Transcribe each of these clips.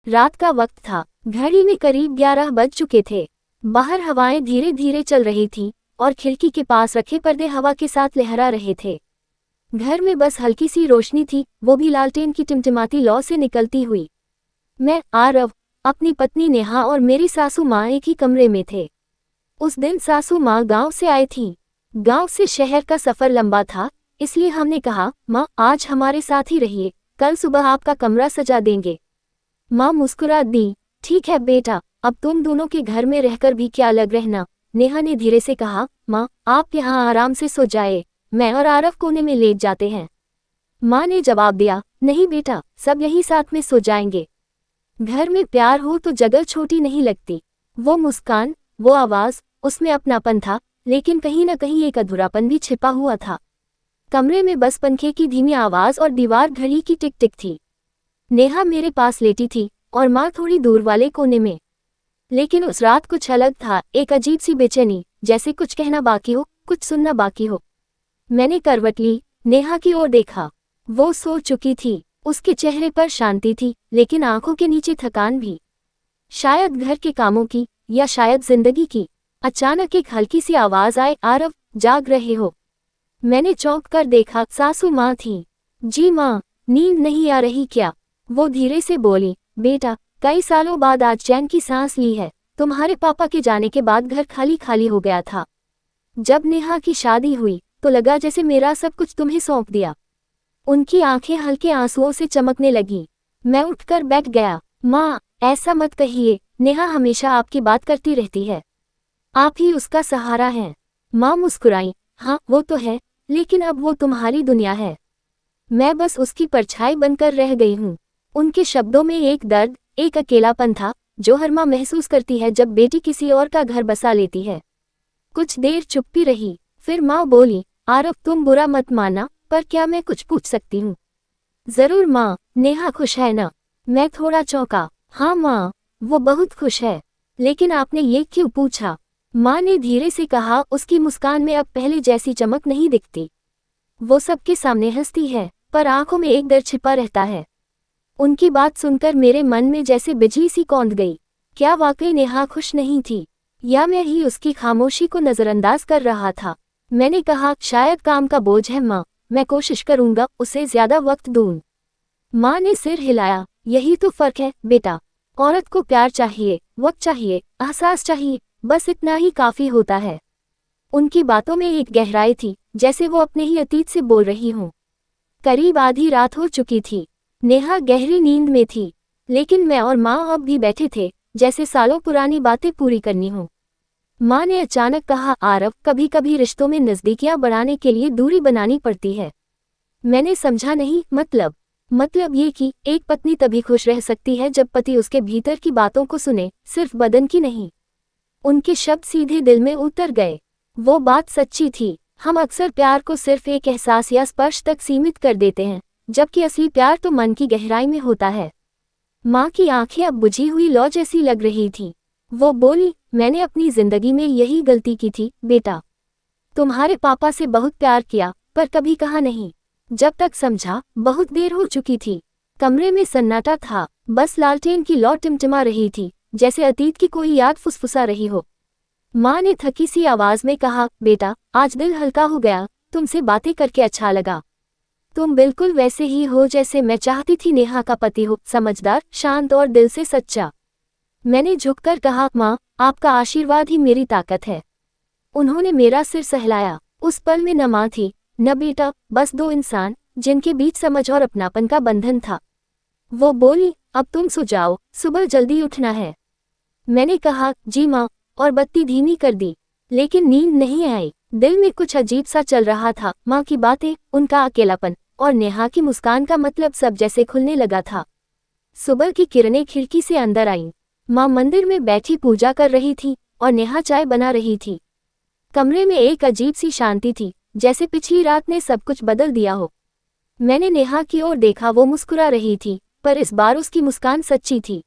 रात का वक्त था। घड़ी में करीब 11 बज चुके थे। बाहर हवाएं धीरे धीरे चल रही थीं और खिड़की के पास रखे पर्दे हवा के साथ लहरा रहे थे। घर में बस हल्की सी रोशनी थी, वो भी लालटेन की टिमटिमाती लौ से निकलती हुई। मैं, आरव, अपनी पत्नी नेहा और मेरी सासू माँ एक ही कमरे में थे। उस दिन सासू माँ गांव से आई थीं। गांव से शहर का सफर लंबा था, इसलिए हमने कहा, माँ आज हमारे साथ ही रहिए, कल सुबह आपका कमरा सजा देंगे। माँ मुस्कुरा दी। ठीक है बेटा, अब तुम दोनों के घर में रहकर भी क्या अलग रहना। नेहा ने धीरे से कहा, माँ आप यहाँ आराम से सो जाए, मैं और आरव कोने में लेट जाते हैं। माँ ने जवाब दिया, नहीं बेटा, सब यही साथ में सो जाएंगे। घर में प्यार हो तो जगह छोटी नहीं लगती। वो मुस्कान, वो आवाज, उसमें अपनापन था, लेकिन कहीं न कहीं एक अधूरापन भी छिपा हुआ था। कमरे में बस पंखे की धीमी आवाज और दीवार घड़ी की टिक टिक थी। नेहा मेरे पास लेटी थी और माँ थोड़ी दूर वाले कोने में। लेकिन उस रात कुछ अलग था, एक अजीब सी बेचैनी, जैसे कुछ कहना बाकी हो, कुछ सुनना बाकी हो। मैंने करवट ली, नेहा की ओर देखा। वो सो चुकी थी। उसके चेहरे पर शांति थी, लेकिन आंखों के नीचे थकान भी। शायद घर के कामों की, या शायद जिंदगी की। अचानक एक हल्की सी आवाज आए, आरव जाग रहे हो। मैंने चौंक कर देखा, सासू माँ थी। जी माँ, नींद नहीं आ रही क्या? वो धीरे से बोली, बेटा कई सालों बाद आज चैन की सांस ली है। तुम्हारे पापा के जाने के बाद घर खाली खाली हो गया था। जब नेहा की शादी हुई तो लगा जैसे मेरा सब कुछ तुम्हें सौंप दिया। उनकी आंखें हल्के आंसुओं से चमकने लगी। मैं उठकर बैठ गया। माँ ऐसा मत कहिए, नेहा हमेशा आपकी बात करती रहती है। आप ही उसका सहारा हैं। माँ मुस्कुराई, हाँ वो तो है, लेकिन अब वो तुम्हारी दुनिया है। मैं बस उसकी परछाई बनकर रह गई हूँ। उनके शब्दों में एक दर्द, एक अकेलापन था, जो हर माँ महसूस करती है जब बेटी किसी और का घर बसा लेती है। कुछ देर चुप्पी रही, फिर माँ बोली, आरव तुम बुरा मत मानना, पर क्या मैं कुछ पूछ सकती हूँ? जरूर माँ, नेहा खुश है ना? मैं थोड़ा चौंका। हाँ माँ, वो बहुत खुश है। लेकिन आपने ये क्यों पूछा? माँ ने धीरे से कहा, उसकी मुस्कान में अब पहले जैसी चमक नहीं दिखती। वो सबके सामने हंसती है, पर आंखों में एक डर छिपा रहता है। उनकी बात सुनकर मेरे मन में जैसे बिजली सी कौंध गई। क्या वाकई नेहा खुश नहीं थी, या मैं ही उसकी खामोशी को नजरअंदाज कर रहा था? मैंने कहा, शायद काम का बोझ है माँ, मैं कोशिश करूंगा उसे ज्यादा वक्त दूं। माँ ने सिर हिलाया, यही तो फर्क है बेटा। औरत को प्यार चाहिए, वक्त चाहिए, एहसास चाहिए, बस इतना ही काफी होता है। उनकी बातों में एक गहराई थी, जैसे वो अपने ही अतीत से बोल रही हूँ। करीब आधी रात हो चुकी थी। नेहा गहरी नींद में थी, लेकिन मैं और माँ अब भी बैठे थे, जैसे सालों पुरानी बातें पूरी करनी हो। माँ ने अचानक कहा, आरव कभी कभी रिश्तों में नज़दीकियाँ बढ़ाने के लिए दूरी बनानी पड़ती है। मैंने समझा, नहीं मतलब ये कि एक पत्नी तभी खुश रह सकती है जब पति उसके भीतर की बातों को सुने, सिर्फ बदन की नहीं। उनके शब्द सीधे दिल में उतर गए। वो बात सच्ची थी। हम अक्सर प्यार को सिर्फ एक एहसास या स्पर्श तक सीमित कर देते हैं, जबकि असली प्यार तो मन की गहराई में होता है। माँ की आंखें अब बुझी हुई लौ जैसी लग रही थीं। वो बोली, मैंने अपनी जिंदगी में यही गलती की थी बेटा। तुम्हारे पापा से बहुत प्यार किया, पर कभी कहा नहीं। जब तक समझा, बहुत देर हो चुकी थी। कमरे में सन्नाटा था, बस लालटेन की लौ टिमटिमा रही थी, जैसे अतीत की कोई याद फुसफुसा रही हो। माँ ने थकी सी आवाज में कहा, बेटा आज दिल हल्का हो गया, तुमसे बातें करके अच्छा लगा। तुम बिल्कुल वैसे ही हो जैसे मैं चाहती थी नेहा का पति हो, समझदार, शांत और दिल से सच्चा। मैंने झुककर कहा, माँ आपका आशीर्वाद ही मेरी ताकत है। उन्होंने मेरा सिर सहलाया। उस पल में न माँ थी, न बेटा, बस दो इंसान, जिनके बीच समझ और अपनापन का बंधन था। वो बोली, अब तुम सो जाओ, सुबह जल्दी उठना है। मैंने कहा, जी माँ, और बत्ती धीमी कर दी। लेकिन नींद नहीं आई। दिल में कुछ अजीब सा चल रहा था। माँ की बातें, उनका अकेलापन और नेहा की मुस्कान का मतलब सब जैसे खुलने लगा था। सुबह की किरणें खिड़की से अंदर आईं। माँ मंदिर में बैठी पूजा कर रही थी और नेहा चाय बना रही थी। कमरे में एक अजीब सी शांति थी, जैसे पिछली रात ने सब कुछ बदल दिया हो। मैंने नेहा की ओर देखा, वो मुस्कुरा रही थी, पर इस बार उसकी मुस्कान सच्ची थी।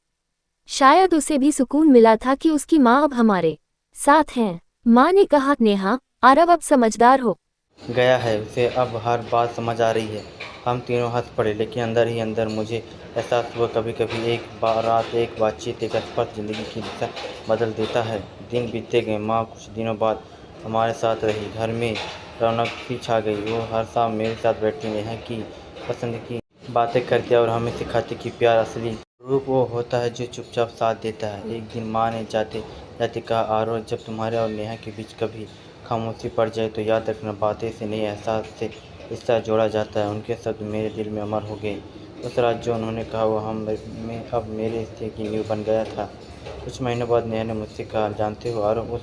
शायद उसे भी सुकून मिला था कि उसकी माँ अब हमारे साथ हैं। माँ ने कहा, नेहा आरव अब समझदार हो गया है, उसे अब हर बात समझ आ रही है। हम तीनों हंस पड़े, लेकिन अंदर ही अंदर मुझे एहसास हुआ कभी-कभी एक रात, एक बातचीत, एक स्पर्श ज़िंदगी की दिशा बदल देता है। दिन बीतते गए, माँ कुछ दिनों बाद हमारे साथ रही। घर में रौनक सी छा गई। वो हर शाम मेरे साथ बैठती, नेहा की पसंद की बातें करती और हमें सिखाती कि प्यार असली रूप वो होता है जो चुपचाप साथ देता है। एक दिन माँ ने जाते जाते कहा, आरोह, जब तुम्हारे और नेहा के बीच कभी खामोशी पड़ जाए तो याद रखना, बातें से नहीं, एहसास से रिश्ता जोड़ा जाता है। उनके शब्द मेरे दिल में अमर हो गए। उस रात जो उन्होंने कहा वो हम में अब मेरे रिश्ते की नींव बन गया था। कुछ महीनों बाद नेहा ने मुझसे कहा, जानते हो आरोह, उस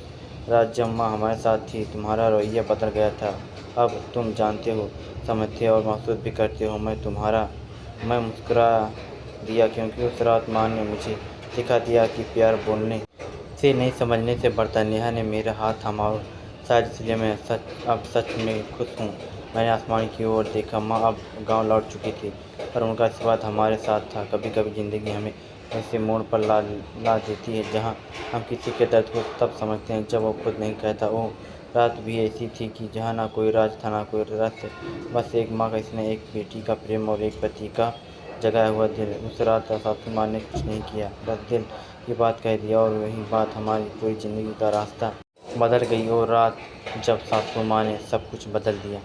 रात जब माँ हमारे साथ थी तुम्हारा रवैया बदल गया था। अब तुम जानते हो, समझते और महसूस भी करते हो। मैं मुस्कुरा दिया, क्योंकि उस रात माँ ने मुझे सिखा दिया कि प्यार बोलने से नहीं, समझने से बढ़ता है। नेहा ने मेरा हाथ थामा और शायद इसलिए मैं अब सच में खुश हूँ। मैंने आसमान की ओर देखा। माँ अब गांव लौट चुकी थी, पर उनका आशीर्वाद हमारे साथ था। कभी कभी ज़िंदगी हमें ऐसे मोड़ पर ला देती है जहाँ हम किसी के दर्द को तब समझते हैं जब वो खुद नहीं कहता। वो रात भी ऐसी थी कि जहाँ ना कोई राज था, ना कोई रहस्य, बस एक माँ का स्नेह, एक बेटी का प्रेम और एक पति का जगाया हुआ दिल। उस रात सासू माँ ने कुछ नहीं किया, बस दिल की बात कह दिया, और वही बात हमारी पूरी ज़िंदगी का रास्ता बदल गई। और रात जब सासू माँ ने सब कुछ बदल दिया।